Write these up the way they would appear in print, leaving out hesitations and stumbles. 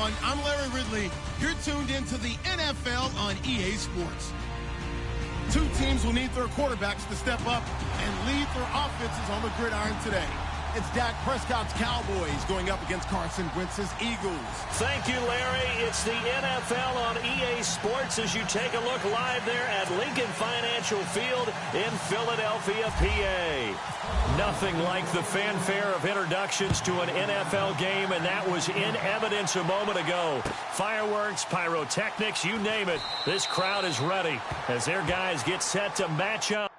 everyone. I'm Larry Ridley. You're tuned into the NFL on EA Sports. Two teams will need their quarterbacks to step up and lead their offenses on the gridiron today. It's Dak Prescott's Cowboys going up against Carson Wentz's Eagles. Thank you, Larry. It's the NFL on EA Sports as you take a look live there at Lincoln Financial Field in Philadelphia, PA. Nothing like the fanfare of introductions to an NFL game, and that was in evidence a moment ago. Fireworks, pyrotechnics, you name it. This crowd is ready as their guys get set to match up.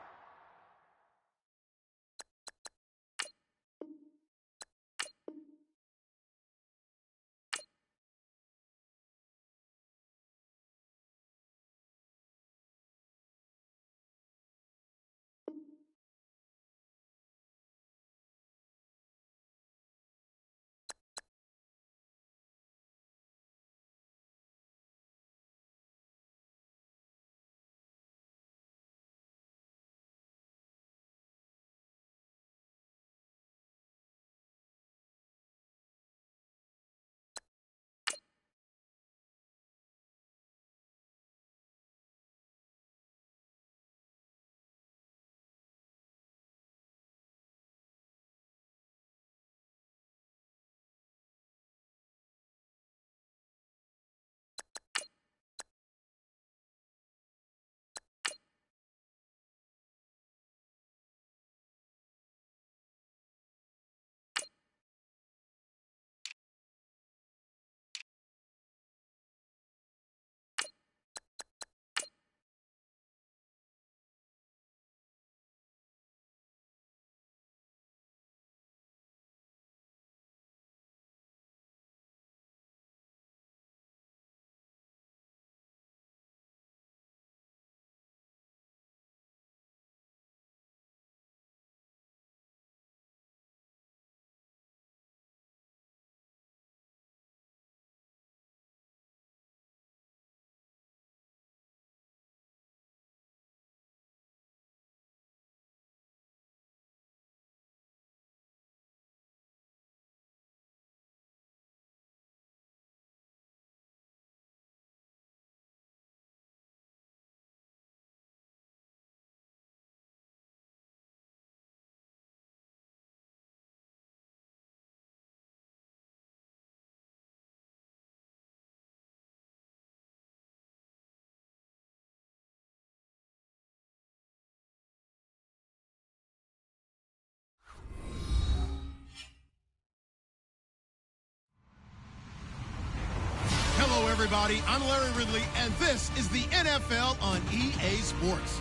Hello, everybody. I'm Larry Ridley, and this is the NFL on EA Sports.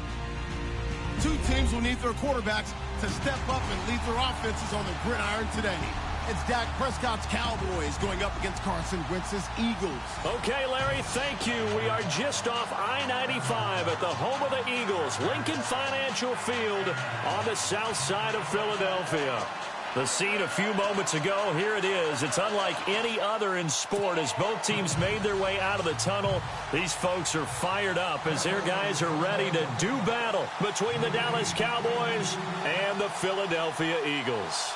Two teams will need their quarterbacks to step up and lead their offenses on the gridiron today. It's Dak Prescott's Cowboys going up against Carson Wentz's Eagles. Okay, Larry, thank you. We are just off I-95 at the home of the Eagles, Lincoln Financial Field on the south side of Philadelphia. The scene a few moments ago, here it is. It's unlike any other in sport as both teams made their way out of the tunnel. These folks are fired up as their guys are ready to do battle between the Dallas Cowboys and the Philadelphia Eagles.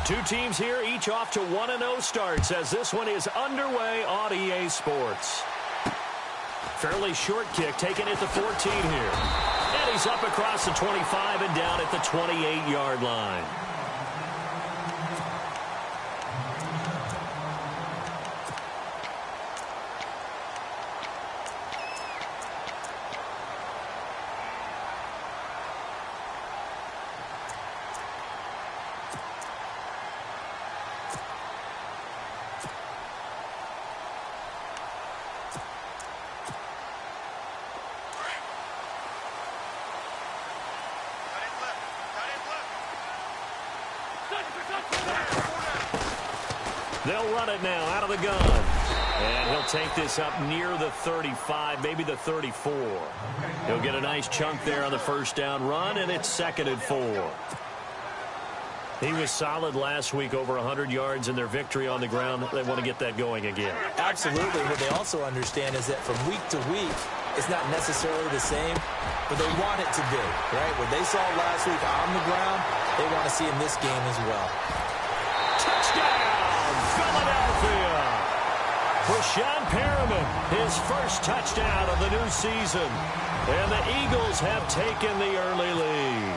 Two teams here, each off to 1-0 starts as this one is underway on EA Sports. Fairly short kick taken at the 14 here. And he's up across the 25 and down at the 28-yard line. They'll run it now out of the gun. And he'll take this up near the 35, maybe the 34. He'll get a nice chunk there on the first down run, and it's 2nd and 4. He was solid last week, over 100 yards in their victory on the ground. They want to get that going again. Absolutely. What they also understand is that from week to week, it's not necessarily the same, but they want it to be, right? What they saw last week on the ground, they want to see in this game as well. Touchdown, Philadelphia! Brashad Perriman, his first touchdown of the new season. And the Eagles have taken the early lead.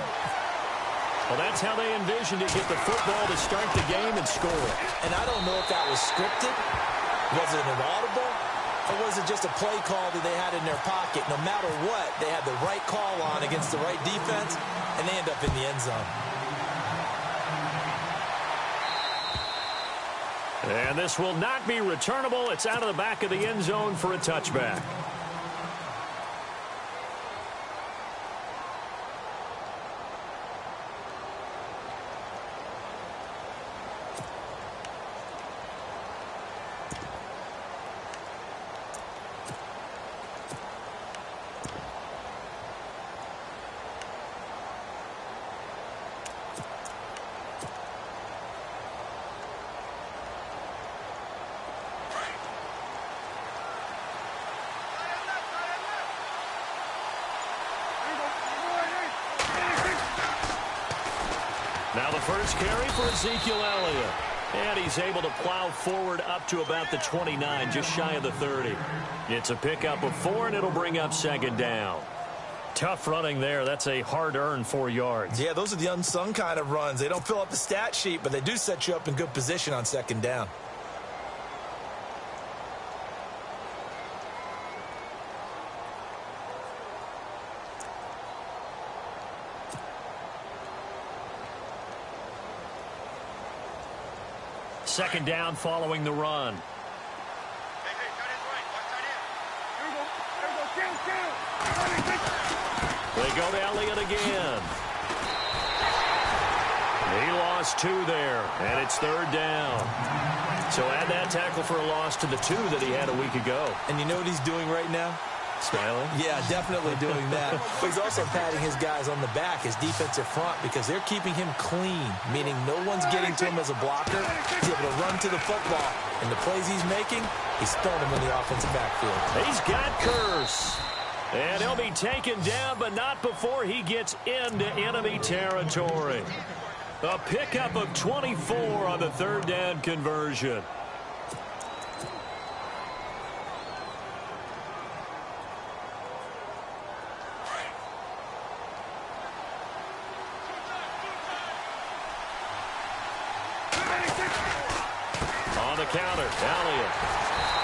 Well, that's how they envisioned it, get the football to start the game and score. And I don't know if that was scripted. Was it an audible? Or was it just a play call that they had in their pocket? No matter what, they had the right call on against the right defense, and they end up in the end zone. And this will not be returnable. It's out of the back of the end zone for a touchback. Now the first carry for Ezekiel Elliott. And he's able to plow forward up to about the 29, just shy of the 30. It's a pickup of 4, and it'll bring up second down. Tough running there. That's a hard-earned 4 yards. Yeah, those are the unsung kind of runs. They don't fill up the stat sheet, but they do set you up in good position on second down. Second down following the run. They go to Elliott again. He lost 2 there, and it's third down. So add that tackle for a loss to the 2 that he had a week ago. And you know what he's doing right now? Smiling? Yeah, definitely doing that. But he's also patting his guys on the back, his defensive front, because they're keeping him clean, meaning no one's getting to him as a blocker. He's able to run to the football. And the plays he's making, he's throwing them in the offensive backfield. He's got Curse. And he'll be taken down, but not before he gets into enemy territory. A pickup of 24 on the third down conversion. On the counter, Elliott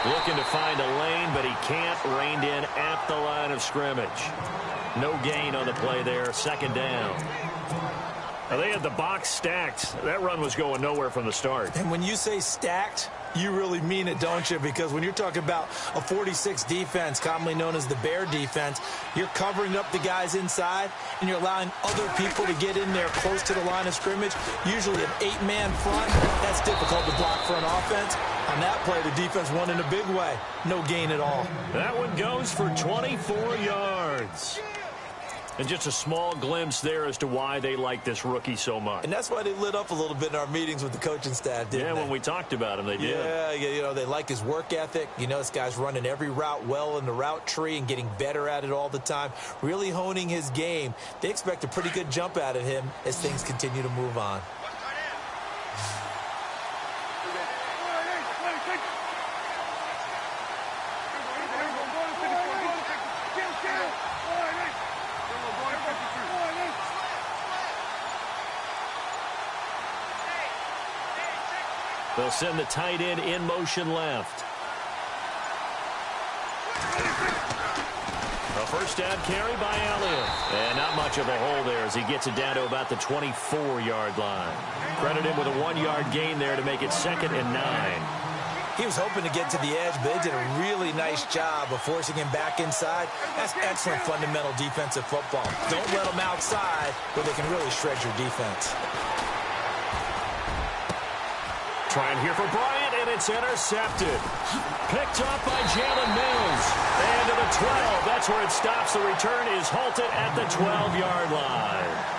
looking to find a lane, but he can't. Reined in at the line of scrimmage. No gain on the play there. Second down. Now, they had the box stacked. That run was going nowhere from the start. And when you say stacked, you really mean it, don't you? Because when you're talking about a 46 defense, commonly known as the Bear defense, you're covering up the guys inside, and you're allowing other people to get in there close to the line of scrimmage. Usually an 8-man front. That's difficult to block for an offense. On that play, the defense won in a big way. No gain at all. That one goes for 24 yards. And just a small glimpse there as to why they like this rookie so much. And that's why they lit up a little bit in our meetings with the coaching staff, didn't they? Yeah, when we talked about him, they did. Yeah, you know, they like his work ethic. You know, this guy's running every route well in the route tree and getting better at it all the time, really honing his game. They expect a pretty good jump out of him as things continue to move on. They'll send the tight end in motion left. A first down carry by Elliott. And not much of a hole there as he gets it down to about the 24-yard line. Credit him with a 1-yard gain there to make it 2nd and 9. He was hoping to get to the edge, but they did a really nice job of forcing him back inside. That's excellent fundamental defensive football. Don't let them outside where they can really shred your defense. Trying here for Bryant, and it's intercepted. Picked off by Jalen Mills. And to the 12. That's where it stops. The return is halted at the 12-yard line.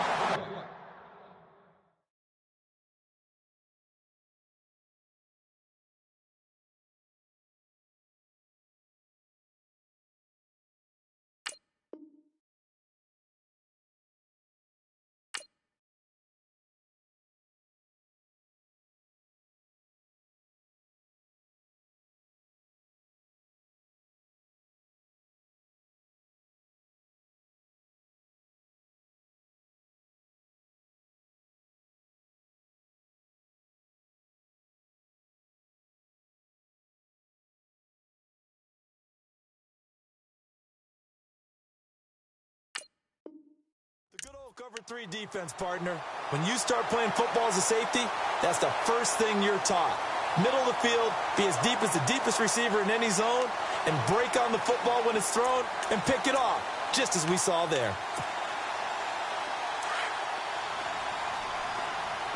Cover 3 defense, partner. When you start playing football as a safety, that's the first thing you're taught. Middle of the field, be as deep as the deepest receiver in any zone, and break on the football when it's thrown and pick it off, just as we saw there.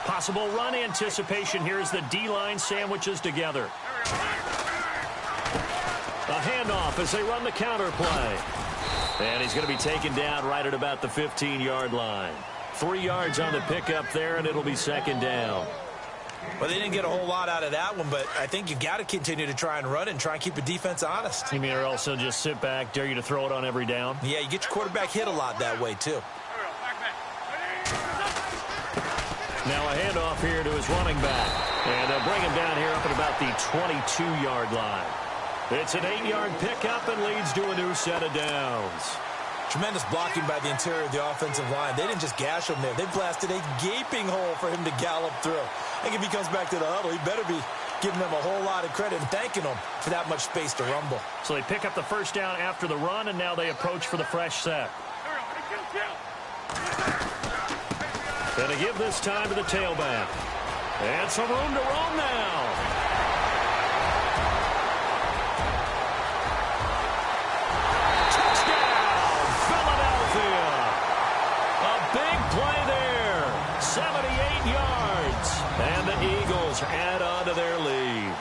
Possible run anticipation here as the D-line sandwiches together. A handoff as they run the counter play. And he's going to be taken down right at about the 15-yard line. 3 yards on the pickup there, and it'll be second down. Well, they didn't get a whole lot out of that one, but I think you've got to continue to try and run it and try and keep the defense honest. You mean or also just sit back, dare you to throw it on every down? Yeah, you get your quarterback hit a lot that way, too. Now a handoff here to his running back. And they'll bring him down here up at about the 22-yard line. It's an 8-yard pickup and leads to a new set of downs. Tremendous blocking by the interior of the offensive line. They didn't just gash him there. They blasted a gaping hole for him to gallop through. I think if he comes back to the huddle, he better be giving them a whole lot of credit and thanking them for that much space to rumble. So they pick up the first down after the run, and now they approach for the fresh set. Gonna give this time to the tailback. And some room to roam now. Touchdown, Philadelphia. A big play there. 78 yards. And the Eagles add on to their lead.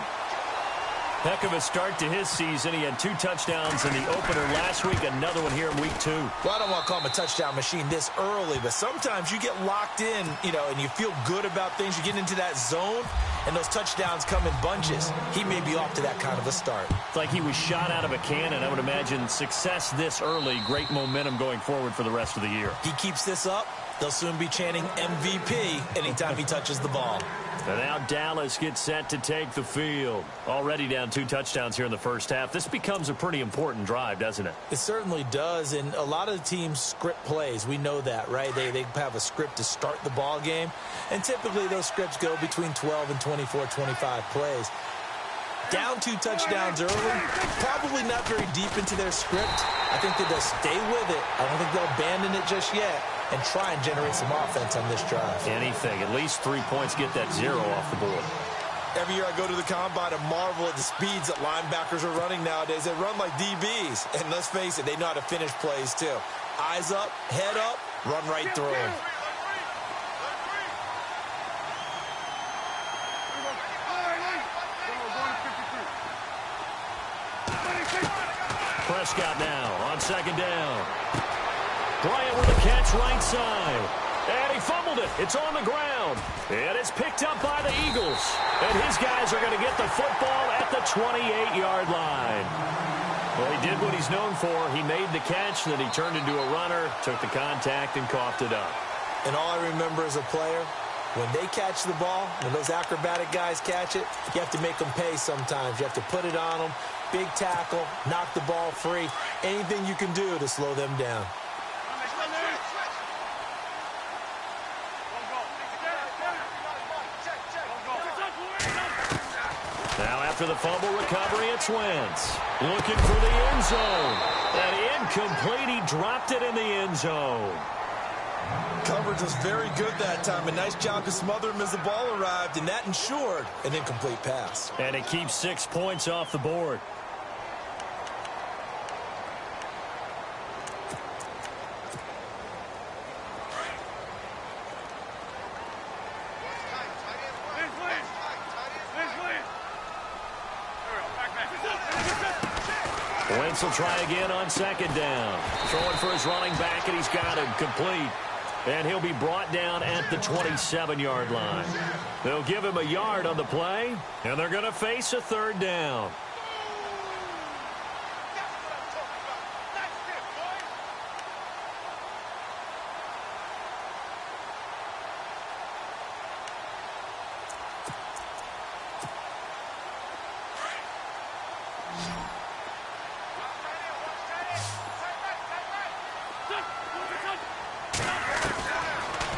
Heck of a start to his season. He had 2 touchdowns in the opener last week, another one here in week 2. Well, I don't want to call him a touchdown machine this early, but sometimes you get locked in, and you feel good about things. You get into that zone, and those touchdowns come in bunches. He may be off to that kind of a start. It's like he was shot out of a cannon. I would imagine success this early, great momentum going forward for the rest of the year. He keeps this up, they'll soon be chanting MVP anytime he touches the ball. And now Dallas gets set to take the field. Already down 2 touchdowns here in the first half. This becomes a pretty important drive, doesn't it? It certainly does, and a lot of the teams script plays. We know that, right? They have a script to start the ball game, and typically those scripts go between 12 and 24, 25 plays. Down 2 touchdowns early, probably not very deep into their script. I think that they'll stay with it. I don't think they'll abandon it just yet and try and generate some offense on this drive. Anything. At least 3 points, get that 0 off the board. Every year I go to the combine and marvel at the speeds that linebackers are running nowadays. They run like DBs. And let's face it, they know how to finish plays too. Eyes up, head up, run right through them. Prescott now on second down. Bryant with a catch right side. And he fumbled it. It's on the ground. And it's picked up by the Eagles. And his guys are going to get the football at the 28-yard line. Well, he did what he's known for. He made the catch, then he turned into a runner, took the contact, and coughed it up. And all I remember as a player, when they catch the ball, when those acrobatic guys catch it, you have to make them pay sometimes. You have to put it on them. Big tackle, knock the ball free. Anything you can do to slow them down. Now after the fumble recovery, it's Wentz. Looking for the end zone. And incomplete. He dropped it in the end zone. Coverage was very good that time. A nice job to smother him as the ball arrived, and that ensured an incomplete pass. And it keeps 6 points off the board. Wentz will try again on second down. Throwing for his running back, and he's got him complete. And he'll be brought down at the 27-yard line. They'll give him a yard on the play, and they're going to face a third down.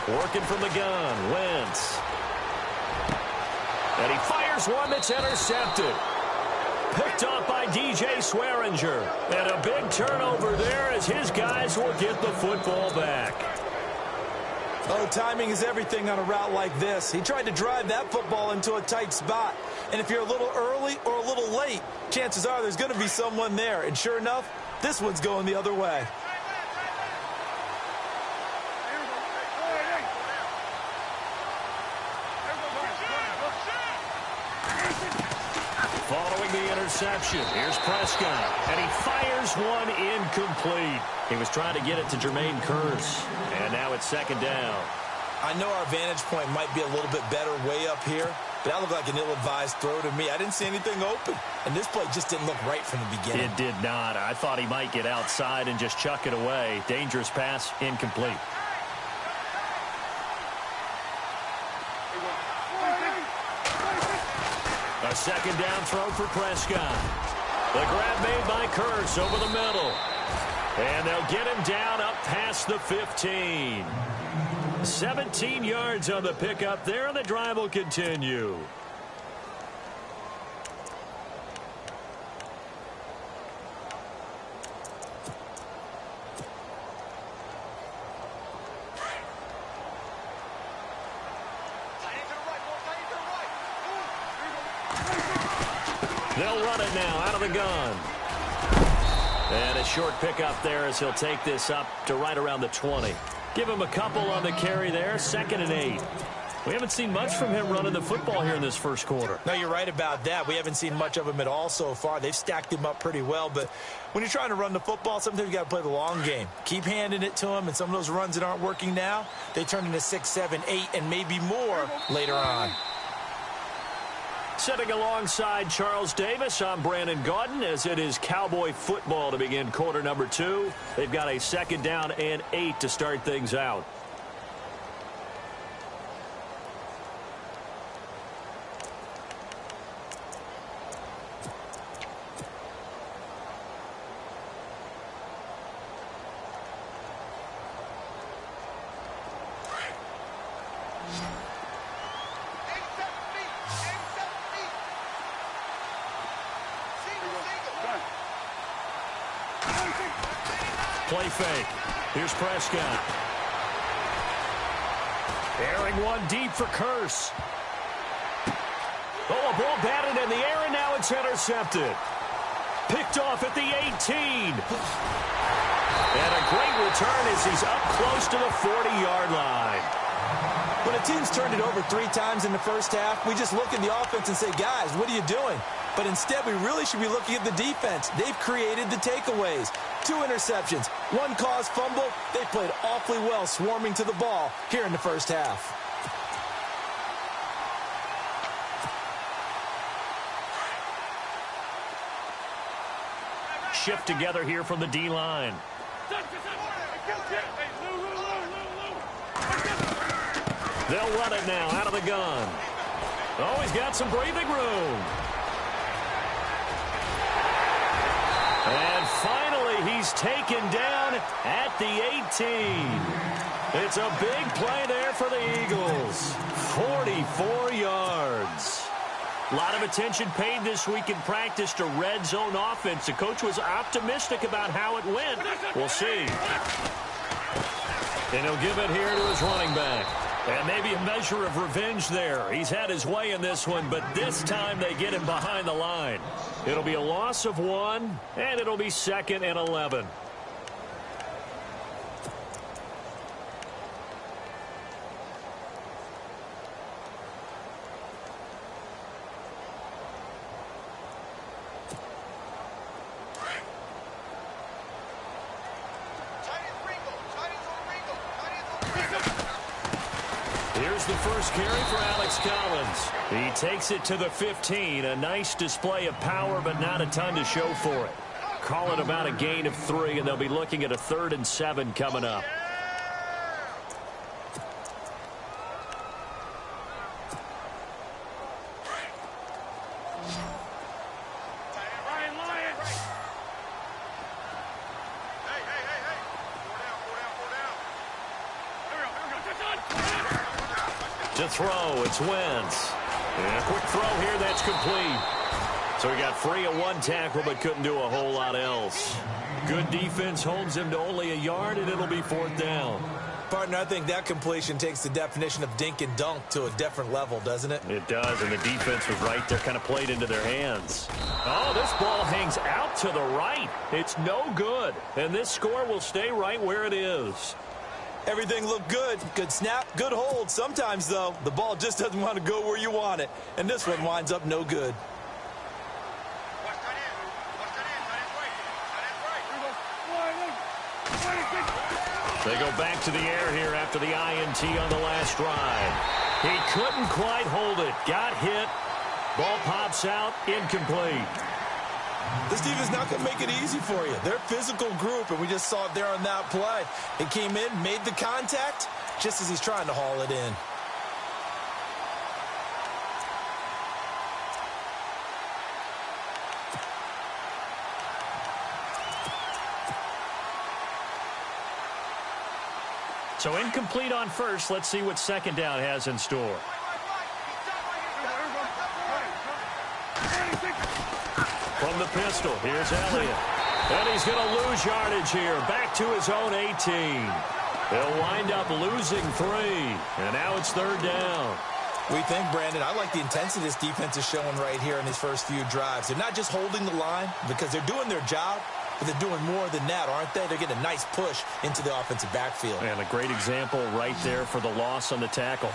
Working from the gun, Wentz. And he fires one that's intercepted. Picked off by DJ Swearinger. And a big turnover there as his guys will get the football back. Oh, timing is everything on a route like this. He tried to drive that football into a tight spot. And if you're a little early or a little late, chances are there's going to be someone there. And sure enough, this one's going the other way. Following the interception, here's Prescott, and he fires one incomplete. He was trying to get it to Jermaine Kearse, and now it's second down. I know our vantage point might be a little bit better way up here, but that looked like an ill-advised throw to me. I didn't see anything open, and this play just didn't look right from the beginning. It did not. I thought he might get outside and just chuck it away. Dangerous pass, incomplete. A second down throw for Prescott. The grab made by Kearse over the middle. And they'll get him down up past the 15. 17 yards on the pickup there, and the drive will continue. They'll run it now out of the gun. And a short pickup there as he'll take this up to right around the 20. Give him a couple on the carry there, 2nd and 8. We haven't seen much from him running the football here in this first quarter. No, you're right about that. We haven't seen much of him at all so far. They've stacked him up pretty well, but when you're trying to run the football, sometimes you got to play the long game. Keep handing it to him, and some of those runs that aren't working now, they turn into 6, 7, 8, and maybe more later on. Sitting alongside Charles Davis, I'm Brandon Gaudin as it is Cowboy football to begin quarter number 2. They've got a 2nd down and 8 to start things out. Play fake. Here's Prescott. Airing one deep for Kearse. Oh, a ball batted in the air, and now it's intercepted. Picked off at the 18. And a great return as he's up close to the 40-yard line. When a team's turned it over 3 times in the first half, we just look at the offense and say, guys, what are you doing? But instead, we really should be looking at the defense. They've created the takeaways. 2 interceptions, 1 caused fumble. They played awfully well swarming to the ball here in the first half. Shift together here from the D-line. They'll run it now out of the gun. Oh, he's got some breathing room. And finally, he's taken down at the 18. It's a big play there for the Eagles. 44 yards. A lot of attention paid this week in practice to red zone offense. The coach was optimistic about how it went. We'll see. And he'll give it here to his running back. And maybe a measure of revenge there. He's had his way in this one, but this time they get him behind the line. It'll be a loss of 1, and it'll be 2nd and 11. Here's the first carry for Alex Collins. He takes it to the 15. A nice display of power, but not a ton to show for it. Call it about a gain of 3, and they'll be looking at a 3rd and 7 coming up. To throw, it's Wentz. And a quick throw here, that's complete. So he got free of 1 tackle, but couldn't do a whole lot else. Good defense holds him to only a yard, and it'll be 4th down. Partner, I think that completion takes the definition of dink and dunk to a different level, doesn't it? It does, and the defense was right there, kind of played into their hands. Oh, this ball hangs out to the right. It's no good, and this score will stay right where it is. Everything looked good. Good snap, good hold. Sometimes, though, the ball just doesn't want to go where you want it, and this one winds up no good. They go back to the air here after the INT on the last drive. He couldn't quite hold it. Got hit. Ball pops out. Incomplete. This defense is not going to make it easy for you. They're a physical group, and we just saw it there on that play. He came in, made the contact, just as he's trying to haul it in. So incomplete on first. Let's see what second down has in store. From the pistol, here's Elliott. And he's going to lose yardage here. Back to his own 18. They'll wind up losing 3. And now it's third down. We think, Brandon, I like the intensity this defense is showing right here in these first few drives. They're not just holding the line because they're doing their job, but they're doing more than that, aren't they? They're getting a nice push into the offensive backfield. And a great example right there for the loss on the tackle.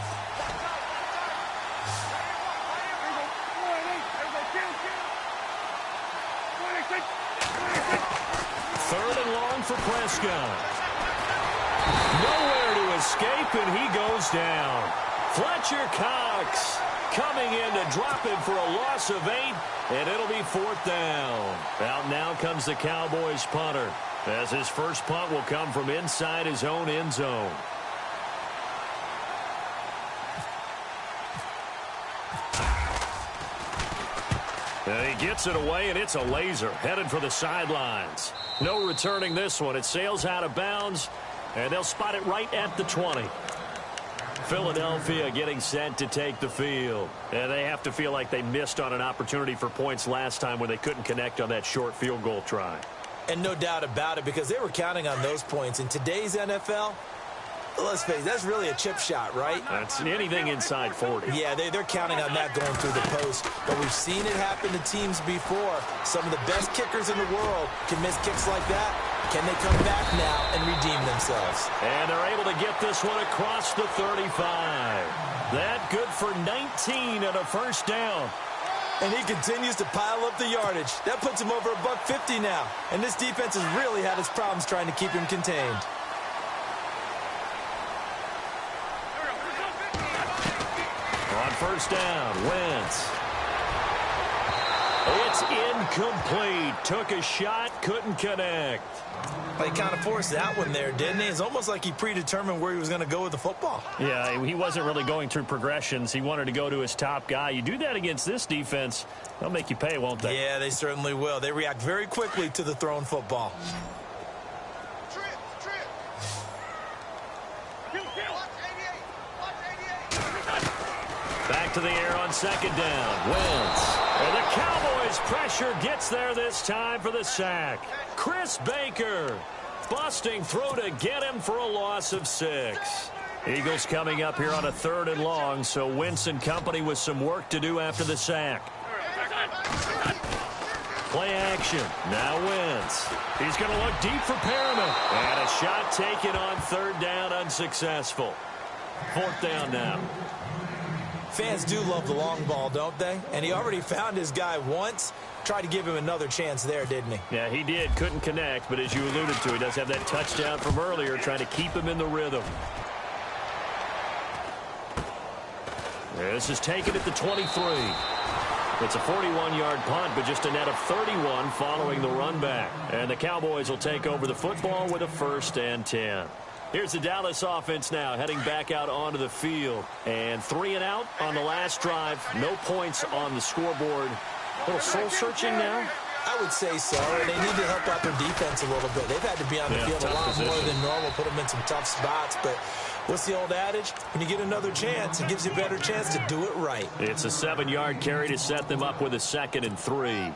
Third and long for Prescott. Nowhere to escape, and he goes down. Fletcher Cox coming in to drop him for a loss of 8, and it'll be fourth down. Out now comes the Cowboys punter, as his first punt will come from inside his own end zone. And he gets it away, and it's a laser headed for the sidelines. No returning this one. It sails out of bounds, and they'll spot it right at the 20. Philadelphia getting set to take the field. And they have to feel like they missed on an opportunity for points last time when they couldn't connect on that short field goal try. And no doubt about it, because they were counting on those points. In today's NFL, let's face it, that's really a chip shot, right? That's anything inside 40. Yeah, they're counting on that going through the post. But we've seen it happen to teams before. Some of the best kickers in the world can miss kicks like that. Can they come back now and redeem themselves? And they're able to get this one across the 35. That good for 19 and a first down. And he continues to pile up the yardage. That puts him over $150 now. And this defense has really had its problems trying to keep him contained. On first down, Wentz. It's incomplete. Took a shot, couldn't connect. He kind of forced that one there, didn't he? It's almost like he predetermined where he was going to go with the football. Yeah, he wasn't really going through progressions. He wanted to go to his top guy. You do that against this defense, they'll make you pay, won't they? Yeah, they certainly will. They react very quickly to the thrown football. Back to the air on second down. Wentz. And the Cowboys pressure gets there this time for the sack. Chris Baker busting through to get him for a loss of 6. Eagles coming up here on a third and long, so Wentz and company with some work to do after the sack. Play action. Now Wentz. He's going to look deep for Perriman. And a shot taken on third down, unsuccessful. Fourth down now. Fans do love the long ball, don't they? And he already found his guy once. Tried to give him another chance there, didn't he? Yeah, he did. Couldn't connect, but as you alluded to, he does have that touchdown from earlier, trying to keep him in the rhythm. This is taken at the 23. It's a 41-yard punt, but just a net of 31 following the run back. And the Cowboys will take over the football with a 1st and 10. Here's the Dallas offense now, heading back out onto the field. And 3 and out on the last drive. No points on the scoreboard. A little soul-searching now? I would say so, and they need to help out their defense a little bit. They've had to be on the field a lot more than normal, put them in some tough spots. But what's the old adage? When you get another chance, it gives you a better chance to do it right. It's a 7-yard carry to set them up with a 2nd and 3.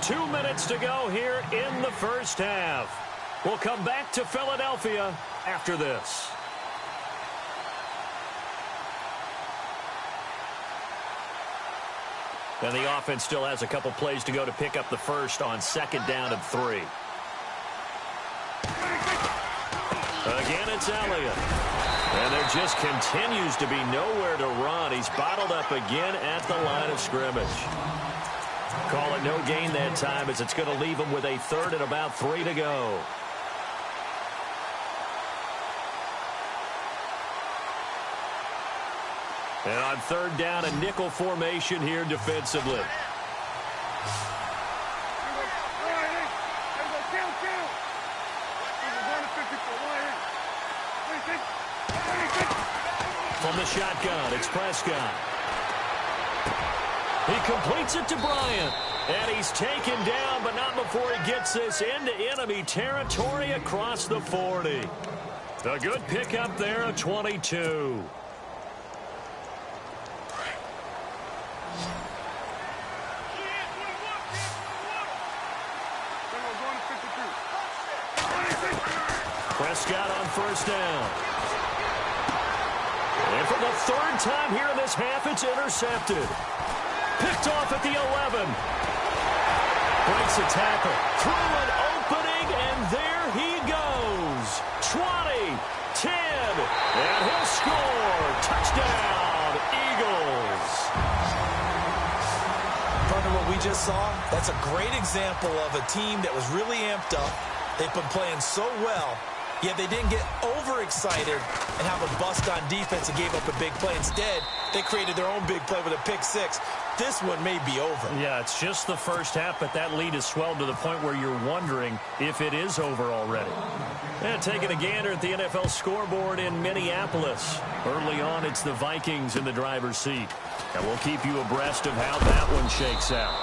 2 minutes to go here in the first half. We'll come back to Philadelphia after this. And the offense still has a couple plays to go to pick up the first on 2nd down and 3. Again, it's Elliott. And there just continues to be nowhere to run. He's bottled up again at the line of scrimmage. Call it no gain that time, as it's going to leave him with a 3rd and about 3 to go. And on 3rd down, a nickel formation here defensively. From the shotgun, it's Prescott. He completes it to Bryant. And he's taken down, but not before he gets this into enemy territory across the 40. A good pickup there of 22. Prescott on 1st down. And for the 3rd time here in this half, it's intercepted. Picked off at the 11. Breaks a tackle. Through an opening, and there he goes. 20, 10, and he'll score. Touchdown, Eagles. Partner, what we just saw, that's a great example of a team that was really amped up. They've been playing so well, yet they didn't get overexcited and have a bust on defense and gave up a big play. Instead, they created their own big play with a pick 6. This one may be over. Yeah, it's just the first half, but that lead has swelled to the point where you're wondering if it is over already. And taking a gander at the NFL scoreboard in Minneapolis. Early on, it's the Vikings in the driver's seat. And we'll keep you abreast of how that one shakes out.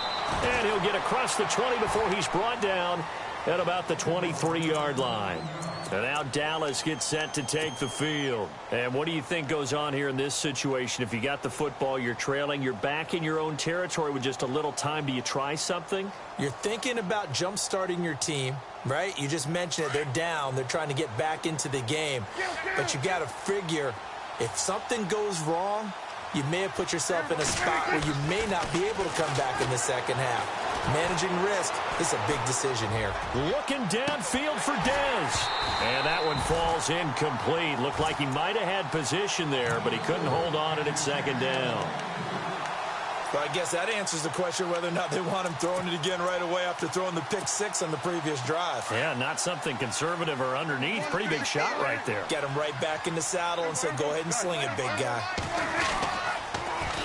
And he'll get across the 20 before he's brought down at about the 23-yard line. And now Dallas gets set to take the field. And what do you think goes on here in this situation? If you got the football, you're trailing, you're back in your own territory with just a little time. Do you try something? You're thinking about jump-starting your team, right? You just mentioned it. They're down. They're trying to get back into the game. But you got to figure, if something goes wrong, you may have put yourself in a spot where you may not be able to come back in the second half. Managing risk is a big decision here. Looking downfield for Dez. And that one falls incomplete. Looked like he might have had position there, but he couldn't hold on at 2nd down. Well, I guess that answers the question whether or not they want him throwing it again right away after throwing the pick 6 on the previous drive. Yeah, not something conservative or underneath. Pretty big shot right there. Get him right back in the saddle and said, go ahead and sling it, big guy.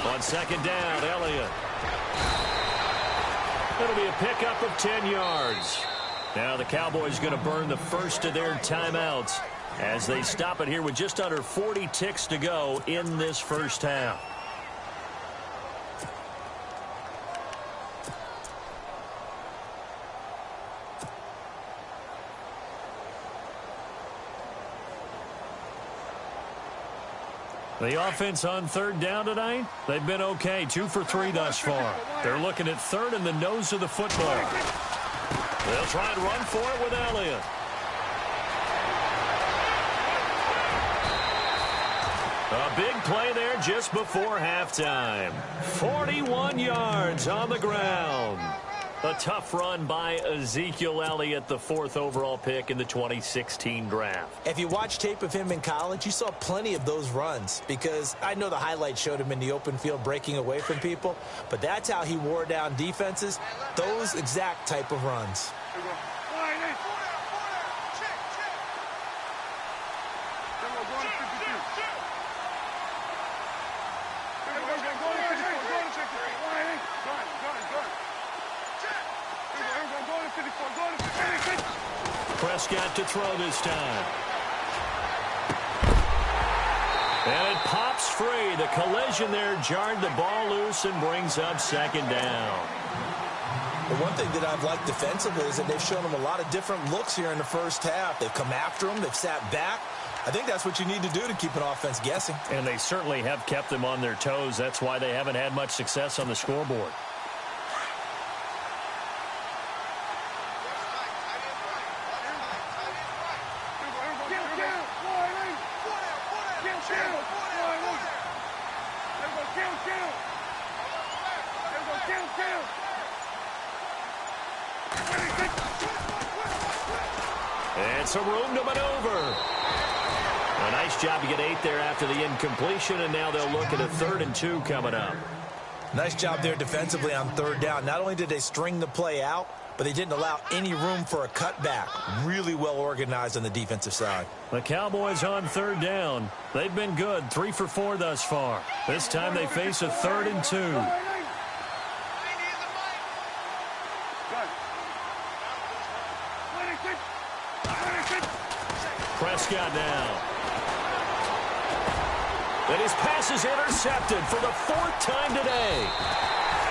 On 2nd down, Elliott. It'll be a pickup of 10 yards. Now the Cowboys going to burn the first of their timeouts as they stop it here with just under 40 ticks to go in this first half. The offense on 3rd down tonight, they've been okay. 2 for 3 thus far. They're looking at 3rd and the nose of the football. They'll try and run for it with Elliott. A big play there just before halftime. 41 yards on the ground. A tough run by Ezekiel Elliott, the 4th overall pick in the 2016 draft. If you watch tape of him in college, you saw plenty of those runs, because I know the highlights showed him in the open field breaking away from people, but that's how he wore down defenses, those exact type of runs. Prescott to throw this time. And it pops free. The collision there jarred the ball loose and brings up 2nd down. The one thing that I've liked defensively is that they've shown them a lot of different looks here in the first half. They've come after them. They've sat back. I think that's what you need to do to keep an offense guessing. And they certainly have kept them on their toes. That's why they haven't had much success on the scoreboard. And some room to maneuver. A nice job to get 8 there after the incompletion, and now they'll look at a 3rd and 2 coming up. Nice job there defensively on 3rd down. Not only did they string the play out, but they didn't allow any room for a cutback. Really well organized on the defensive side. The Cowboys on 3rd down. They've been good, 3 for 4 thus far. This time they face a 3rd and 2. Prescott now. And his pass is intercepted for the 4th time today.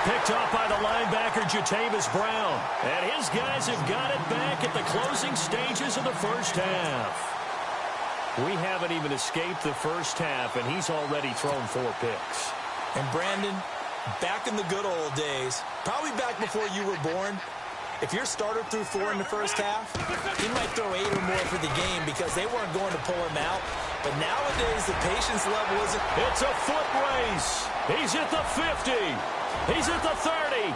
Picked off by the linebacker, Jatavis Brown. And his guys have got it back at the closing stages of the first half. We haven't even escaped the first half, and he's already thrown 4 picks. And Brandon, back in the good old days, probably back before you were born, if your starter threw 4 in the first half, he might throw 8 or more for the game because they weren't going to pull him out. But nowadays, the patience level isn't. It's a foot race. He's at the 50. He's at the 30.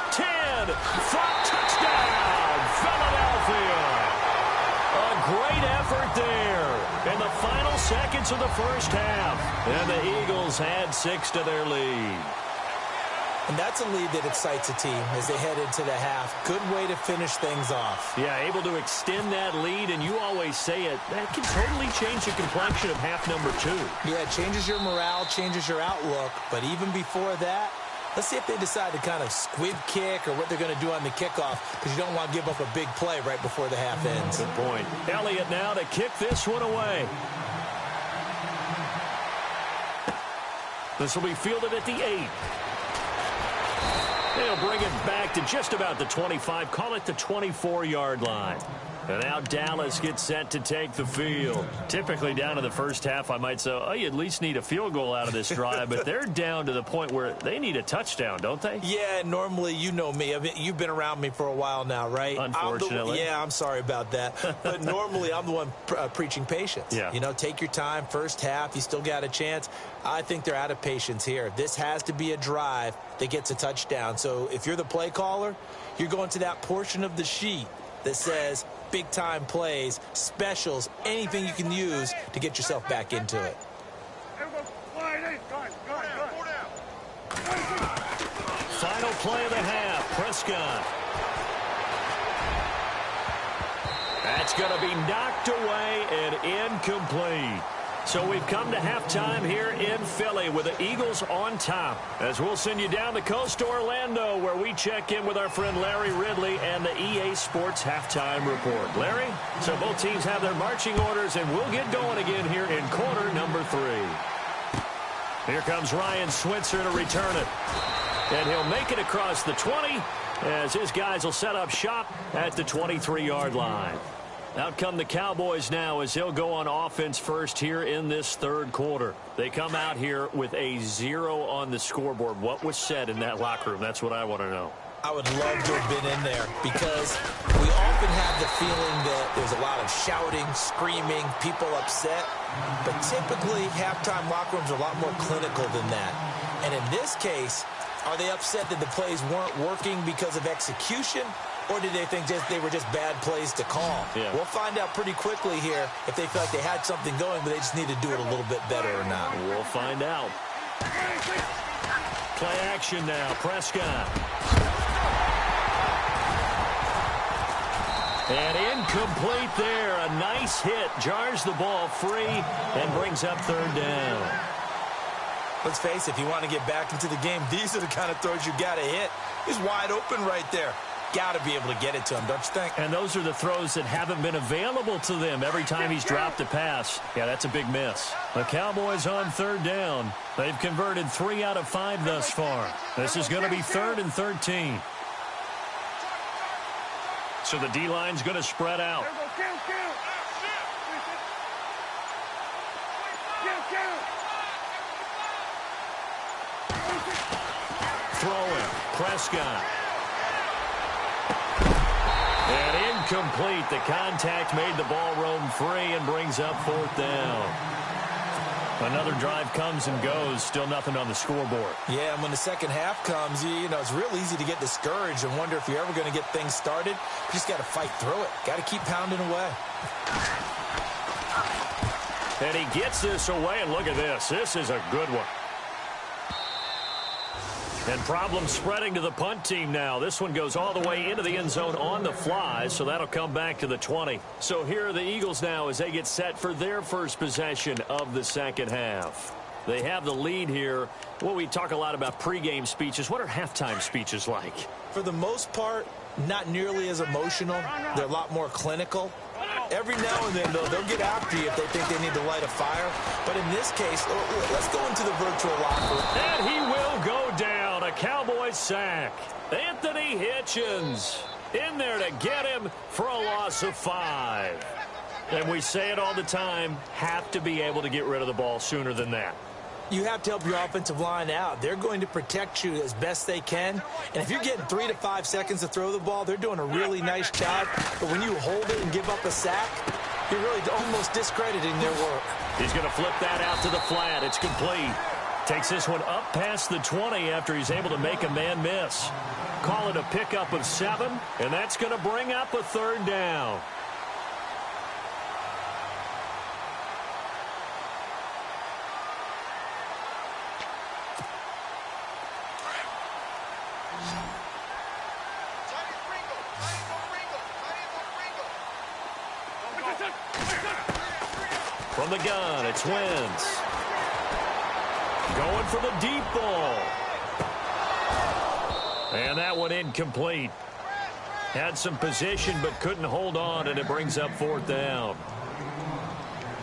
10. 5 touchdown. Philadelphia. A great effort there in the final seconds of the first half. And the Eagles add 6 to their lead. And that's a lead that excites a team as they head into the half. Good way to finish things off. Yeah, able to extend that lead, and you always say it, that can totally change the complexion of half number 2. Yeah, it changes your morale, changes your outlook. But even before that, let's see if they decide to kind of squib kick or what they're going to do on the kickoff, because you don't want to give up a big play right before the half ends. Good point. Elliott now to kick this one away. This will be fielded at the 8. They'll bring it back to just about the 25. Call it the 24-yard line. And now Dallas gets set to take the field. Typically down in the first half, I might say, oh, you at least need a field goal out of this drive. But they're down to the point where they need a touchdown, don't they? Yeah, normally, you know me. I mean, you've been around me for a while now, right? Unfortunately. I'm sorry about that. But normally, I'm the one preaching patience. Yeah. You know, take your time. First half, you still got a chance. I think they're out of patience here. This has to be a drive that gets a touchdown. So if you're the play caller, you're going to that portion of the sheet that says big-time plays, specials, anything you can use to get yourself back into it. Final play of the half, Prescott. That's going to be knocked away and incomplete. So we've come to halftime here in Philly with the Eagles on top. As we'll send you down the coast to Orlando, where we check in with our friend Larry Ridley and the EA Sports Halftime Report. Larry, so both teams have their marching orders, and we'll get going again here in quarter number 3. Here comes Ryan Switzer to return it. And he'll make it across the 20 as his guys will set up shop at the 23-yard line. Out come the Cowboys now as they'll go on offense first here in this 3rd quarter. They come out here with a 0 on the scoreboard. What was said in that locker room? That's what I want to know. I would love to have been in there because we often have the feeling that there's a lot of shouting, screaming, people upset. But typically, halftime locker rooms are a lot more clinical than that. And in this case, are they upset that the plays weren't working because of execution? Or did they think they were just bad plays to call? Yeah. We'll find out pretty quickly here if they feel like they had something going, but they just need to do it a little bit better or not. We'll find out. Play action now. Prescott. And incomplete there. A nice hit. Jars the ball free and brings up 3rd down. Let's face it, if you want to get back into the game, these are the kind of throws you got to hit. He's wide open right there. Got to be able to get it to him, don't you think? And those are the throws that haven't been available to them every time he's dropped a pass. Yeah, that's a big miss. The Cowboys on 3rd down. They've converted 3 out of 5 thus far. This is going to be 3rd and 13. So the D-line's going to spread out. Throwing. Prescott. And incomplete. The contact made the ball roam free and brings up 4th down. Another drive comes and goes, still nothing on the scoreboard. Yeah, and when the second half comes, you know, it's real easy to get discouraged and wonder if you're ever going to get things started. You just got to fight through it. Got to keep pounding away. And he gets this away, and look at this. This is a good one. And problems spreading to the punt team now. This one goes all the way into the end zone on the fly, so that'll come back to the 20. So here are the Eagles now as they get set for their first possession of the second half. They have the lead here. Well, we talk a lot about pregame speeches. What are halftime speeches like? For the most part, not nearly as emotional. They're a lot more clinical. Every now and then, they'll get after you if they think they need to light a fire. But in this case, let's go into the virtual locker room. And he will go down. A Cowboys sack. Anthony Hitchens in there to get him for a loss of 5. And we say it all the time, have to be able to get rid of the ball sooner than that. You have to help your offensive line out. They're going to protect you as best they can. And if you're getting 3 to 5 seconds to throw the ball, they're doing a really nice job. But when you hold it and give up a sack, you're really almost discrediting their work. He's going to flip that out to the flat. It's complete. Takes this one up past the 20 after he's able to make a man miss. Call it a pickup of 7, and that's going to bring up a third down. From the gun, it's Wentz. Going for the deep ball. And that one incomplete. Had some position but couldn't hold on, and it brings up 4th down.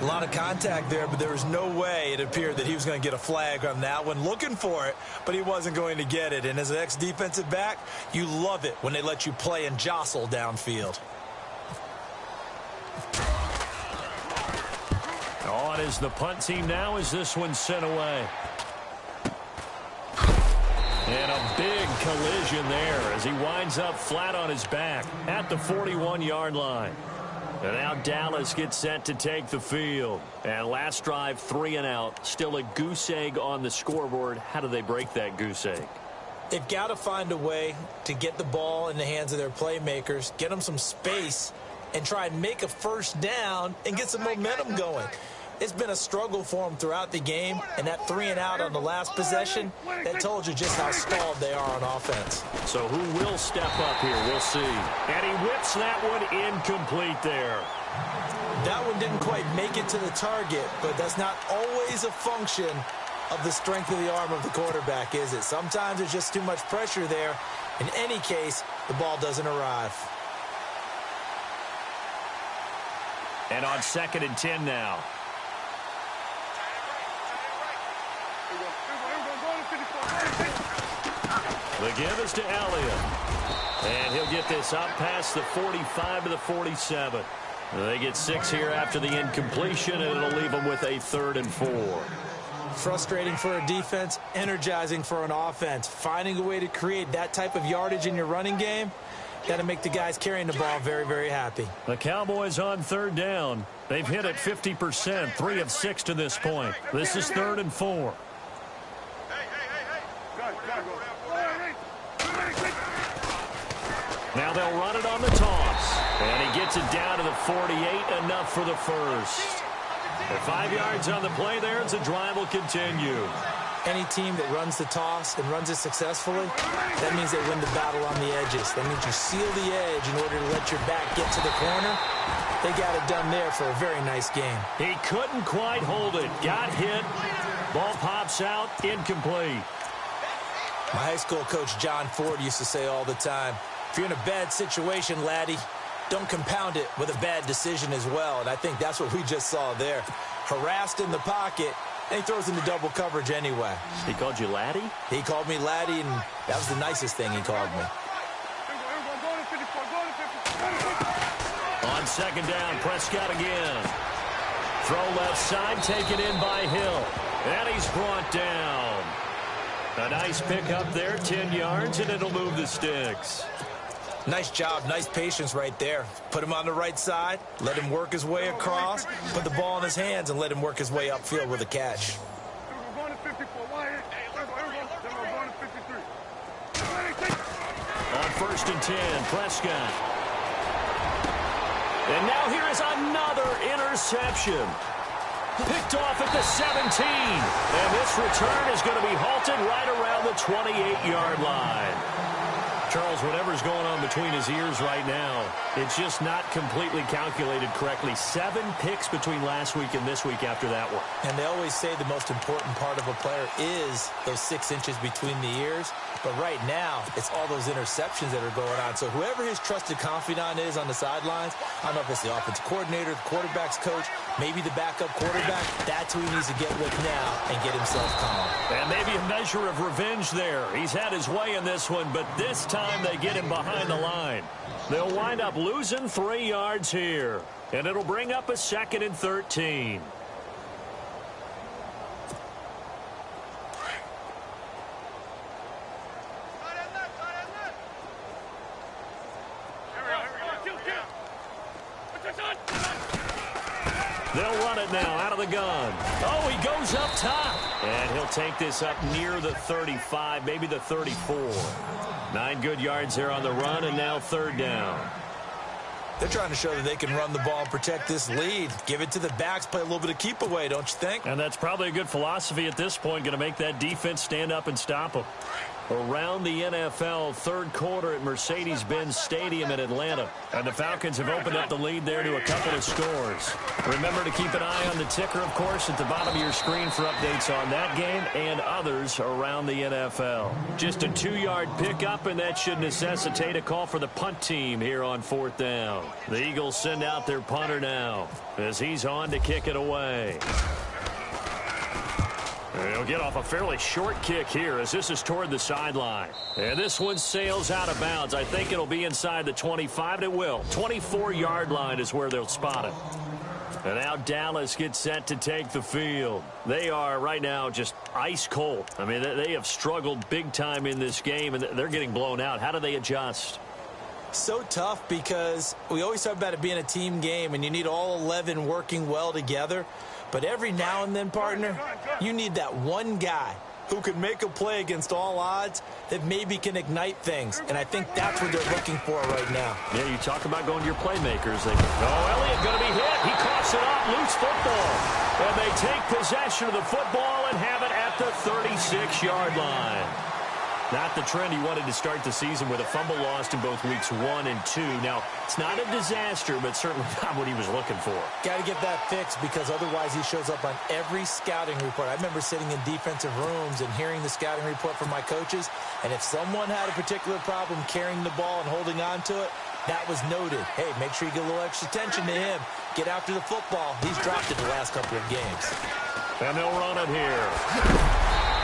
A lot of contact there, but there was no way it appeared that he was going to get a flag on that one. Looking for it, but he wasn't going to get it. And as an ex-defensive back, you love it when they let you play and jostle downfield. On is the punt team now as this one's sent away. And a big collision there as he winds up flat on his back at the 41-yard line. And now Dallas gets set to take the field. And last drive, 3 and out. Still a goose egg on the scoreboard. How do they break that goose egg? They've got to find a way to get the ball in the hands of their playmakers, get them some space, and try and make a first down and get some momentum going. It's been a struggle for them throughout the game, and that 3 and out on the last possession, that told you just how stalled they are on offense. So who will step up here? We'll see. And he whips that one incomplete there. That one didn't quite make it to the target, but that's not always a function of the strength of the arm of the quarterback, is it? Sometimes there's just too much pressure there. In any case, the ball doesn't arrive. And on 2nd and 10 now. The give is to Elliott. And he'll get this up past the 45 to the 47. They get 6 here after the incompletion, and it'll leave them with a 3rd and 4. Frustrating for a defense, energizing for an offense. Finding a way to create that type of yardage in your running game, got to make the guys carrying the ball very, very happy. The Cowboys on 3rd down. They've hit it 50%, 3 of 6 to this point. This is 3rd and 4. Now they'll run it on the toss. And he gets it down to the 48, enough for the first. And 5 yards on the play there as the drive will continue. Any team that runs the toss and runs it successfully, that means they win the battle on the edges. That means you seal the edge in order to let your back get to the corner. They got it done there for a very nice game. He couldn't quite hold it. Got hit. Ball pops out. Incomplete. My high school coach, John Ford, used to say all the time, if you're in a bad situation, laddie, don't compound it with a bad decision as well. And I think that's what we just saw there. Harassed in the pocket, and he throws into double coverage anyway. He called you laddie? He called me laddie, and that was the nicest thing he called me. On 2nd down, Prescott again. Throw left side, taken in by Hill. And he's brought down. A nice pickup there, 10 yards, and it'll move the sticks. Nice job, nice patience right there. Put him on the right side, let him work his way across, put the ball in his hands, and let him work his way upfield with a catch. On 1st and 10, Prescott. And now here is another interception. Picked off at the 17. And this return is going to be halted right around the 28-yard line. Charles, whatever's going on between his ears right now, it's just not completely calculated correctly. 7 picks between last week and this week after that one. And they always say the most important part of a player is those 6 inches between the ears. But right now, it's all those interceptions that are going on. So whoever his trusted confidant is on the sidelines, I don't know if it's the offensive coordinator, the quarterback's coach, maybe the backup quarterback, that's who he needs to get with now and get himself calm. And maybe a measure of revenge there. He's had his way in this one, but this time they get him behind the line. They'll wind up losing 3 yards here, and it'll bring up a 2nd and 13. They'll run it now out of the gun. Oh, he goes up top. And he'll take this up near the 35, maybe the 34. 9 good yards there on the run, and now 3rd down. They're trying to show that they can run the ball and protect this lead. Give it to the backs, play a little bit of keep away, don't you think? And that's probably a good philosophy at this point, going to make that defense stand up and stop them. Around the NFL, 3rd quarter at Mercedes-Benz Stadium in Atlanta. And the Falcons have opened up the lead there to a couple of scores. Remember to keep an eye on the ticker, of course, at the bottom of your screen for updates on that game and others around the NFL. Just a 2-yard pickup, and that should necessitate a call for the punt team here on 4th down. The Eagles send out their punter now as he's on to kick it away. He'll get off a fairly short kick here as this is toward the sideline. And this one sails out of bounds. I think it'll be inside the 25, and it will. 24-yard line is where they'll spot it. And now Dallas gets set to take the field. They are right now just ice cold. I mean, they have struggled big time in this game, and they're getting blown out. How do they adjust? So tough because we always talk about it being a team game, and you need all 11 working well together. But every now and then, partner, you need that one guy who can make a play against all odds that maybe can ignite things. And I think that's what they're looking for right now. Yeah, you talk about going to your playmakers. Elliott going to be hit. He coughs it up. Loose football. And they take possession of the football and have it at the 36-yard line. Not the trend he wanted to start the season with a fumble lost in both weeks 1 and 2. Now, it's not a disaster, but certainly not what he was looking for. Got to get that fixed because otherwise he shows up on every scouting report. I remember sitting in defensive rooms and hearing the scouting report from my coaches, and if someone had a particular problem carrying the ball and holding on to it, that was noted. Hey, make sure you get a little extra attention to him. Get after the football. He's dropped it the last couple of games. And they'll run it here.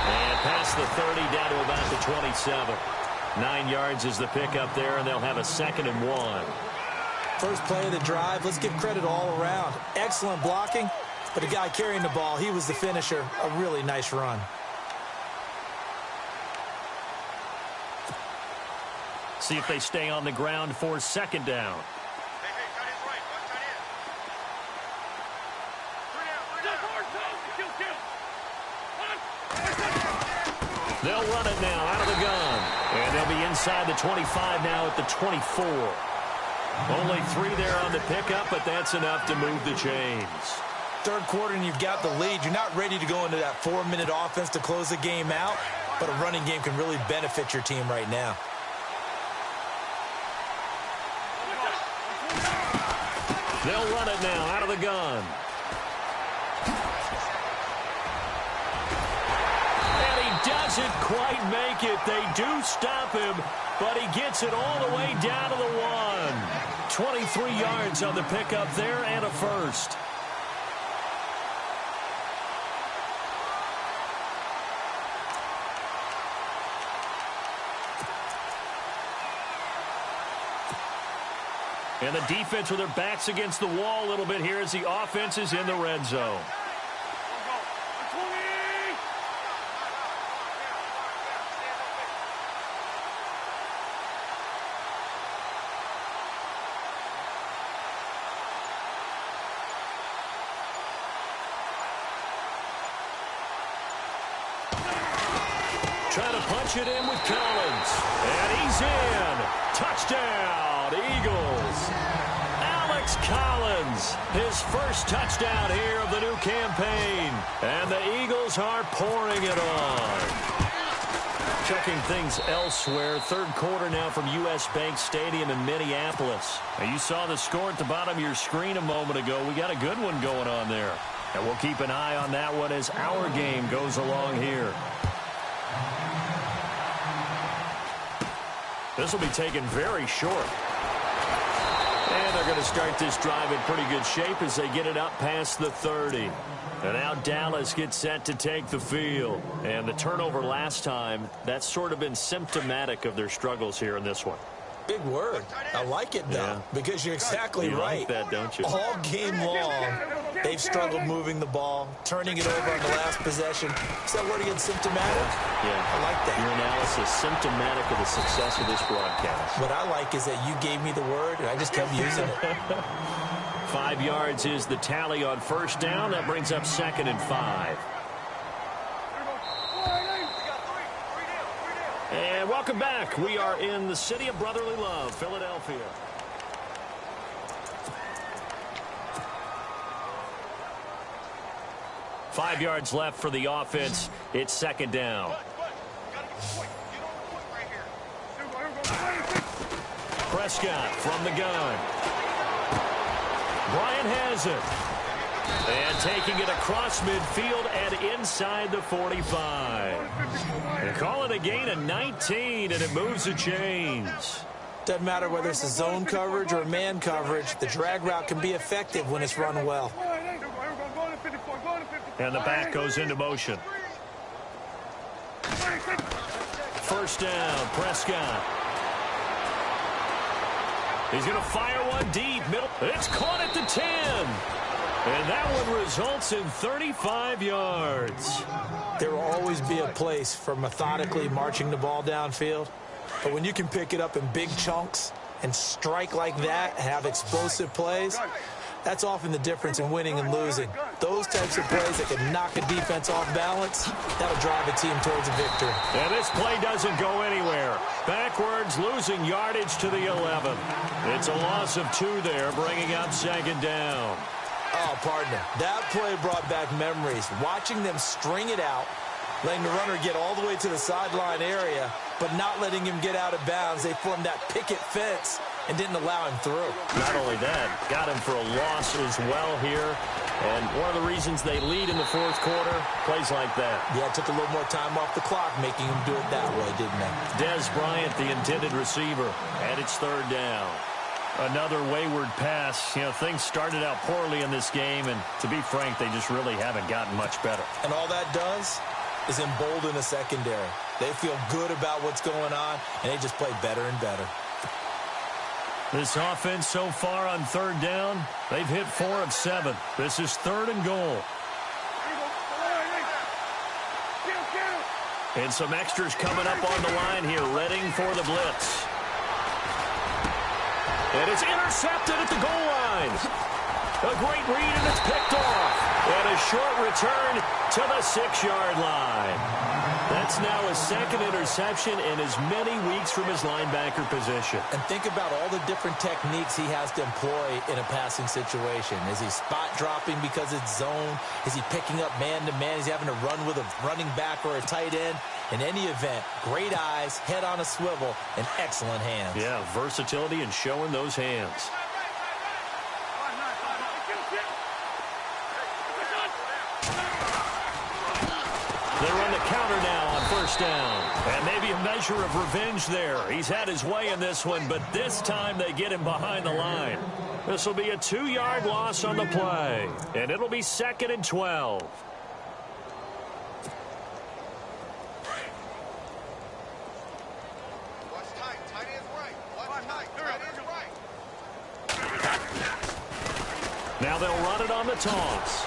And past the 30 down to about the 27. 9 yards is the pickup there, and they'll have a 2nd and 1. First play of the drive. Let's give credit all around. Excellent blocking, but the guy carrying the ball, he was the finisher. A really nice run. See if they stay on the ground for 2nd down. They'll run it now out of the gun. And they'll be inside the 25 now at the 24. Only 3 there on the pickup, but that's enough to move the chains. 3rd quarter and you've got the lead. You're not ready to go into that 4-minute offense to close the game out, but a running game can really benefit your team right now. They'll run it now out of the gun. Doesn't quite make it. They do stop him, but he gets it all the way down to the 1. 23 yards on the pickup there and a first. And the defense with their backs against the wall a little bit here as the offense is in the red zone. Trying to punch it in with Collins. And he's in. Touchdown, Eagles. Alex Collins, his first touchdown here of the new campaign. And the Eagles are pouring it on. Checking things elsewhere. Third quarter now from U.S. Bank Stadium in Minneapolis. Now you saw the score at the bottom of your screen a moment ago. We got a good one going on there. And we'll keep an eye on that one as our game goes along here. This will be taken very short. And they're going to start this drive in pretty good shape as they get it up past the 30. And now Dallas gets set to take the field. And the turnover last time, that's sort of been symptomatic of their struggles here in this one. Big word. I like it, though, because you're exactly right. You like that, don't you? All game long, they've struggled moving the ball, turning it over on the last possession. Is that word again, symptomatic? Yeah. I like that. Your analysis, symptomatic of the success of this broadcast. What I like is that you gave me the word, and I just kept using it. 5 yards is the tally on first down. That brings up 2nd and 5. And welcome back. We are in the city of brotherly love, Philadelphia. Five yards left for the offense. It's 2nd down. Prescott from the gun. Bryant has it. And taking it across midfield and inside the 45. They call it a gain of 19, and it moves the chains. Doesn't matter whether it's a zone coverage or man coverage, the drag route can be effective when it's run well. And the back goes into motion. First down, Prescott. He's going to fire one deep. Middle. It's caught at the 10. And that one results in 35 yards. There will always be a place for methodically marching the ball downfield. But when you can pick it up in big chunks and strike like that and have explosive plays, that's often the difference in winning and losing. Those types of plays that can knock a defense off balance, that'll drive a team towards a victory. And this play doesn't go anywhere. Backwards, losing yardage to the 11. It's a loss of 2 there, bringing up 2nd down. Oh, partner, that play brought back memories. Watching them string it out, letting the runner get all the way to the sideline area, but not letting him get out of bounds. They formed that picket fence and didn't allow him through. Not only that, got him for a loss as well here. And one of the reasons they lead in the 4th quarter, plays like that. Yeah, it took a little more time off the clock, making him do it that way, didn't it? Dez Bryant, the intended receiver, and it's 3rd down. Another wayward pass. You know, things started out poorly in this game, and to be frank, they just really haven't gotten much better. And all that does is embolden the secondary. They feel good about what's going on, and they just play better and better. This offense so far on 3rd down, they've hit 4 of 7. This is 3rd and goal. And some extras coming up on the line here, readying for the blitz. And it's intercepted at the goal line. A great read, and it's picked off. And a short return to the 6-yard line. That's now his 2nd interception in as many weeks from his linebacker position. And think about all the different techniques he has to employ in a passing situation. Is he spot dropping because it's zone? Is he picking up man-to-man? Is he having to run with a running back or a tight end? In any event, great eyes, head on a swivel, and excellent hands. Yeah, versatility and showing those hands. They run the counter now on 1st down. And maybe a measure of revenge there. He's had his way in this one, but this time they get him behind the line. This will be a 2-yard loss on the play. And it'll be 2nd and 12. Now they'll run it on the toss.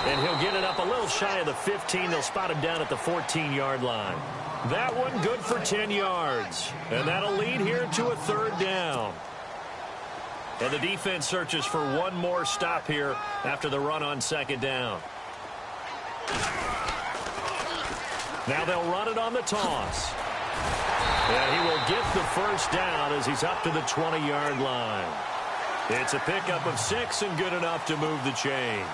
And he'll get it up a little shy of the 15. They'll spot him down at the 14-yard line. That one good for 10 yards. And that'll lead here to a 3rd down. And the defense searches for one more stop here after the run on 2nd down. Now they'll run it on the toss. And he will get the first down as he's up to the 20-yard line. It's a pickup of 6 and good enough to move the chains.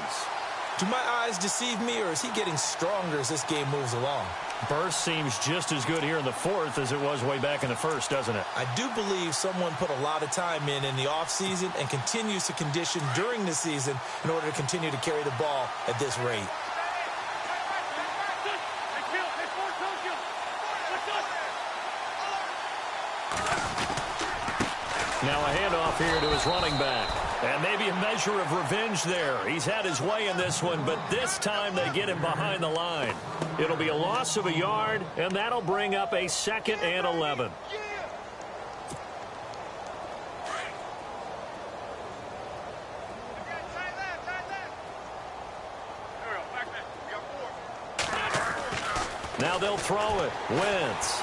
Do my eyes deceive me, or is he getting stronger as this game moves along? Burst seems just as good here in the fourth as it was way back in the first, doesn't it? I do believe someone put a lot of time in the offseason and continues to condition during the season in order to continue to carry the ball at this rate. Now a handoff here to his running back. And maybe a measure of revenge there. He's had his way in this one, but this time they get him behind the line. It'll be a loss of a yard, and that'll bring up a 2nd and 11. Now they'll throw it. Wentz.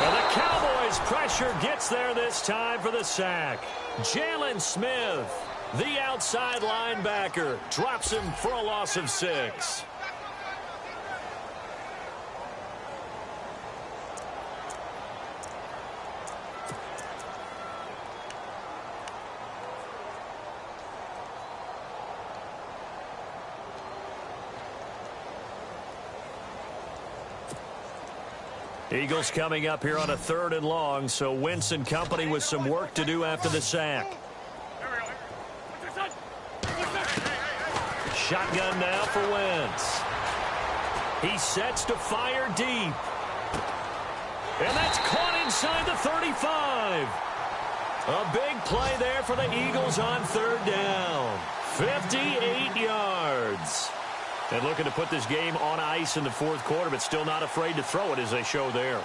And the Cowboys pressure gets there this time for the sack. Jalen Smith, the outside linebacker, drops him for a loss of 6. Eagles coming up here on a 3rd and long, so Wentz and company with some work to do after the sack. Shotgun now for Wentz. He sets to fire deep. And that's caught inside the 35. A big play there for the Eagles on 3rd down. 58 yards. And looking to put this game on ice in the 4th quarter, but still not afraid to throw it as they show there.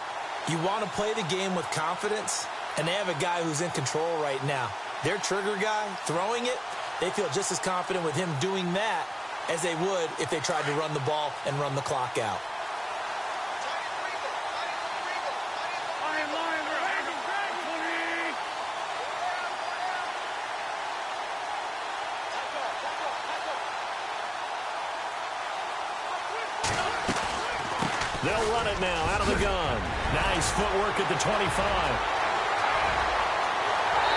You want to play the game with confidence, and they have a guy who's in control right now. Their trigger guy, throwing it, they feel just as confident with him doing that as they would if they tried to run the ball and run the clock out. They'll run it now out of the gun. Nice footwork at the 25.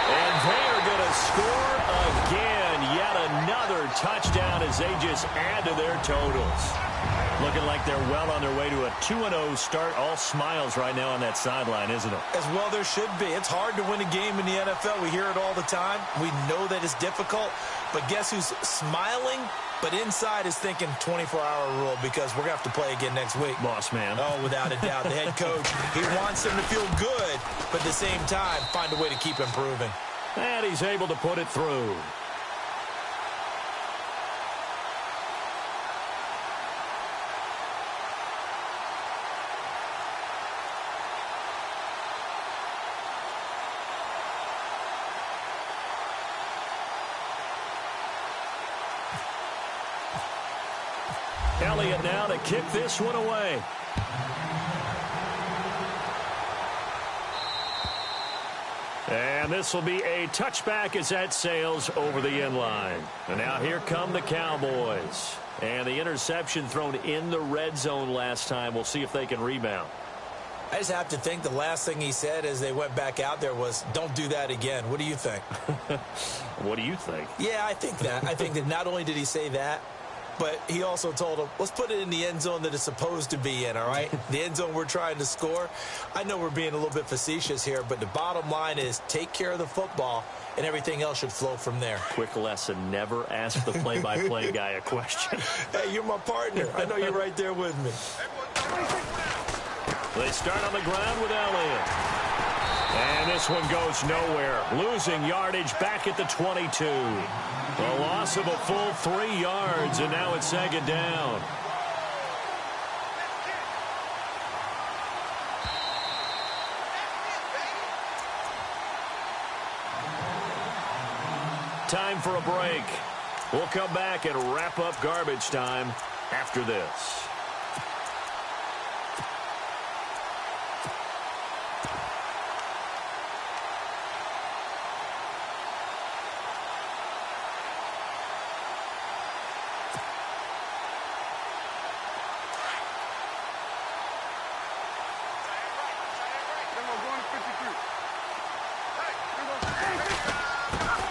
And they are going to score again. Yet another touchdown as they just add to their totals. Looking like they're well on their way to a 2-0 start. All smiles right now on that sideline, isn't it? As well there should be. It's hard to win a game in the NFL. We hear it all the time. We know that it's difficult. But guess who's smiling? But inside is thinking 24-hour rule because we're going to have to play again next week. Boss man. Oh, without a doubt. The head coach, he wants them to feel good, but at the same time, find a way to keep improving. And he's able to put it through. Elliott now to kick this one away. And this will be a touchback as that sails over the end line. And now here come the Cowboys. And the interception thrown in the red zone last time. We'll see if they can rebound. I just have to think the last thing he said as they went back out there was, don't do that again. What do you think? What do you think? Yeah, I think that. I think that not only did he say that, but he also told him, let's put it in the end zone that it's supposed to be in, all right? The end zone we're trying to score. I know we're being a little bit facetious here, but the bottom line is take care of the football, and everything else should flow from there. Quick lesson, never ask the play-by-play guy a question. Hey, you're my partner. I know you're right there with me. They start on the ground with Elliott. And this one goes nowhere. Losing yardage back at the 22. A loss of a full 3 yards, and now it's 2nd down. Time for a break. We'll come back and wrap up garbage time after this.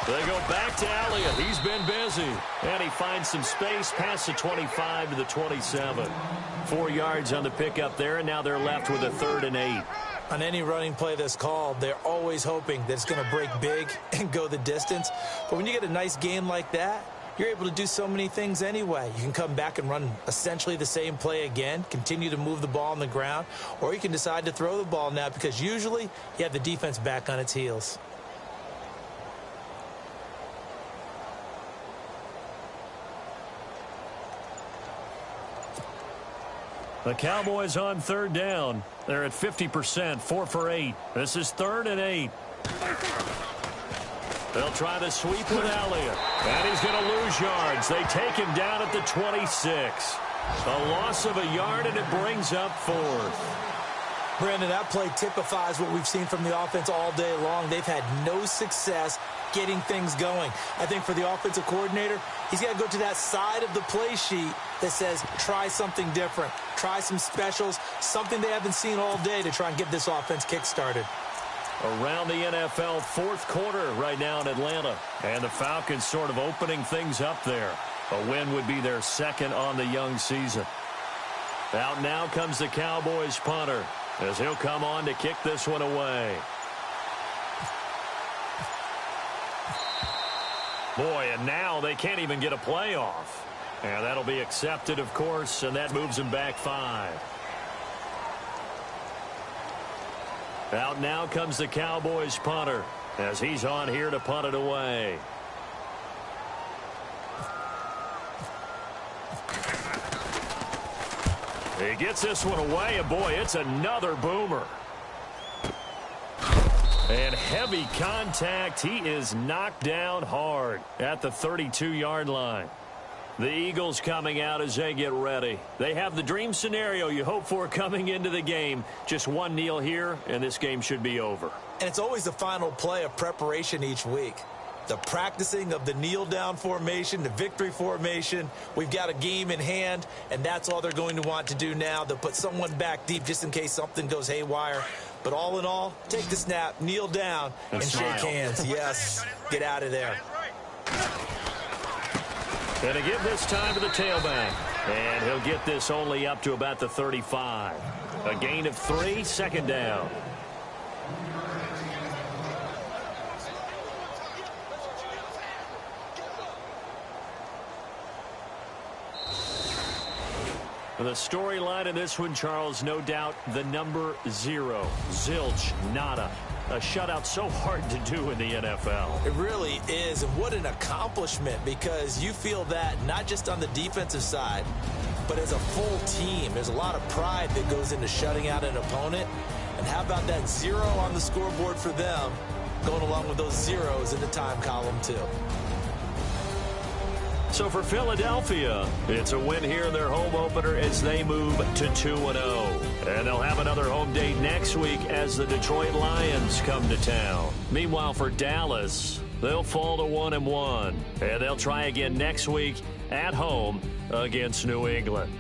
They go back to Elliott. He's been busy. And he finds some space past the 25 to the 27. 4 yards on the pickup there, and now they're left with a 3rd and 8. On any running play that's called, they're always hoping that it's going to break big and go the distance. But when you get a nice game like that, you're able to do so many things anyway. You can come back and run essentially the same play again, continue to move the ball on the ground, or you can decide to throw the ball now because usually you have the defense back on its heels. The Cowboys on 3rd down. They're at 50%, 4 for 8. This is 3rd and 8. They'll try the sweep with Elliott. And he's going to lose yards. They take him down at the 26. A loss of a yard, and it brings up 4th. Brandon, that play typifies what we've seen from the offense all day long. They've had no success getting things going. I think for the offensive coordinator, he's got to go to that side of the play sheet that says try something different, try some specials, something they haven't seen all day to try and get this offense kick-started. Around the NFL, 4th quarter right now in Atlanta. And the Falcons sort of opening things up there. A win would be their 2nd on the young season. Out now comes the Cowboys punter as he'll come on to kick this one away. Boy, and now they can't even get a play off. And that'll be accepted, of course, and that moves him back 5. Out now comes the Cowboys punter as he's on here to punt it away. He gets this one away, and boy, it's another boomer. And heavy contact. He is knocked down hard at the 32-yard line. The Eagles coming out as they get ready. They have the dream scenario you hope for coming into the game. Just one kneel here, and this game should be over. And it's always the final play of preparation each week. The practicing of the kneel-down formation, the victory formation. We've got a game in hand, and that's all they're going to want to do now. They'll put someone back deep just in case something goes haywire. But all in all, take the snap, kneel down, and shake hands. Yes, get out of there. Going to give this time to the tailback. And he'll get this only up to about the 35. A gain of 3, 2nd down. The storyline in this one, Charles, no doubt the number 0. Zilch, nada. A shutout so hard to do in the NFL. It really is, and what an accomplishment, because you feel that not just on the defensive side, but as a full team. There's a lot of pride that goes into shutting out an opponent. And how about that 0 on the scoreboard for them, going along with those zeros in the time column, too. So for Philadelphia, it's a win here in their home opener as they move to 2-0. And they'll have another home date next week as the Detroit Lions come to town. Meanwhile, for Dallas, they'll fall to 1-1. And they'll try again next week at home against New England.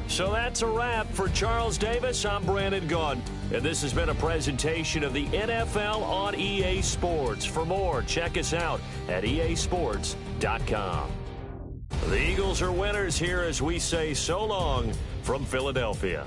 So that's a wrap. For Charles Davis, I'm Brandon Gaudin. And this has been a presentation of the NFL on EA Sports. For more, check us out at easports.com. The Eagles are winners here as we say so long from Philadelphia.